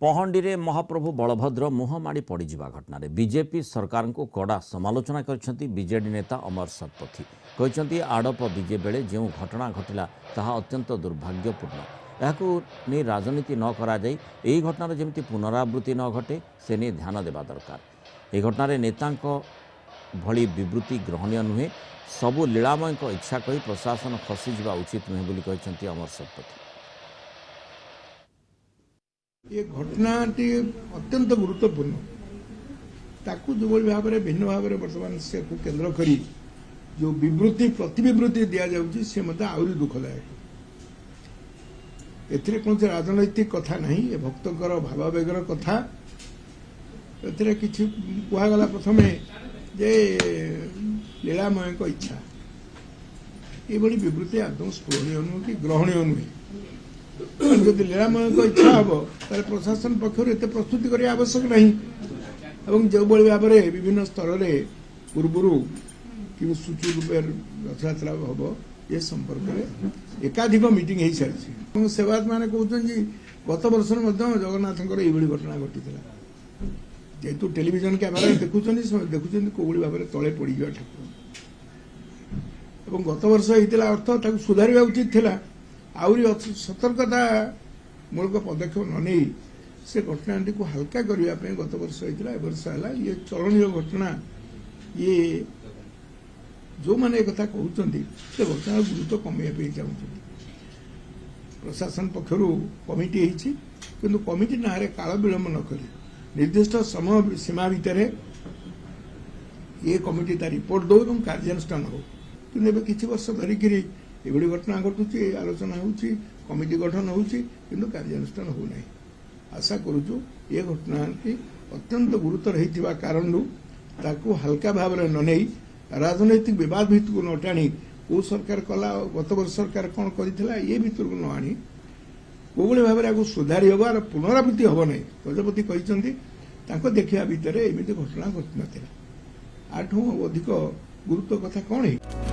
पहंडी महाप्रभु बलभद्र मुहमाड़ी पड़जा घटन BJP सरकार को कड़ा समालोचना कर बीजेडी नेता अमर शतपथी कहते आड़प विजे बेले जो घटना घटला ताहा अत्यंत दुर्भाग्यपूर्ण यह राजनीति न करा जाई एही घटनार जमी पुनरावृत्ति न घटे से नहीं ध्यान देवा दरकार। ए घटन नेता भली विवृत्ति ग्रहणीय नुहे सबू लीलामय इच्छा कही प्रशासन खसीजा उचित नुहे बोली कहते अमर शतपथी। ये घटनाटी अत्यंत गुरुत्वपूर्ण ताकू जो भाव में भिन्न भाव में बर्तमान से केन्द्र करी जो विवृत्ति प्रतिविवृत्ति दि जाऊँगी सी मत आहरी दुखदायक। एथिरे कौन राजनैतिक कथा नहीं, ये भक्तर भावावेगर कथा। एथिरे किछि कुहागला प्रथमे जे लीलामय इच्छा ये विवृत्ति आदौ स्पृहणीय नुह कि ग्रहणीय नुहे। जदि लीलामय इच्छा हम तार प्रशासन पक्षर एत प्रस्तुति करने आवश्यक नहीं और जो भाव में विभिन्न स्तर में पूर्वर कि सूची रूपे रथयात्रा हम ये संपर्क में एकाधिक मीटिंग हो सारी। सेवायत मैंने कहते गत वर्ष जगन्नाथ ये घटना घटी जेहेतु टेलीविजन कैमेरा देखुं देखुं कौड़ी भाव में तले पड़ गया ठाकुर और गत वर्ष होता अर्थ सुधार उचित था आहरी सतर्कता मूलक पदक्षेप न नहीं से घटनाटी को हल्का करने गत वर्ष होता है वर्ष है ये चलनीय घटना। ये जो मैंने एक कथा कहते से घटना गुरुत्व कमाई चाहते प्रशासन पक्षर कमिटी किंतु कमिटी ना काल विलंब न करी निर्दिष्ट समय सीमा भितर ये कमिटी ता रिपोर्ट दो और कार्यानुष्ठान हो कि किसी वर्ष धरिकी एभली घटना घटुची आलोचना होची कमिटी गठन होची किंतु कार्यानुष्ठान हो नहीं। आशा करूचु ये घटना अत्यंत गुरुतर होइतिबा कारणु ताकू हल्का भाव में न नहीं राजनैतिक विवाद भितर को न टाणी को सरकार कला गत वर्ष सरकार कौन करथिला ये भितर को न आनी कोभली भाव में सुधारी हम और पुनरावृत्ति हम नहीं। गजपति कहते देखा भितर एमती घटना घटी ना आठू अधिक गुरुत्व कथा कौन है।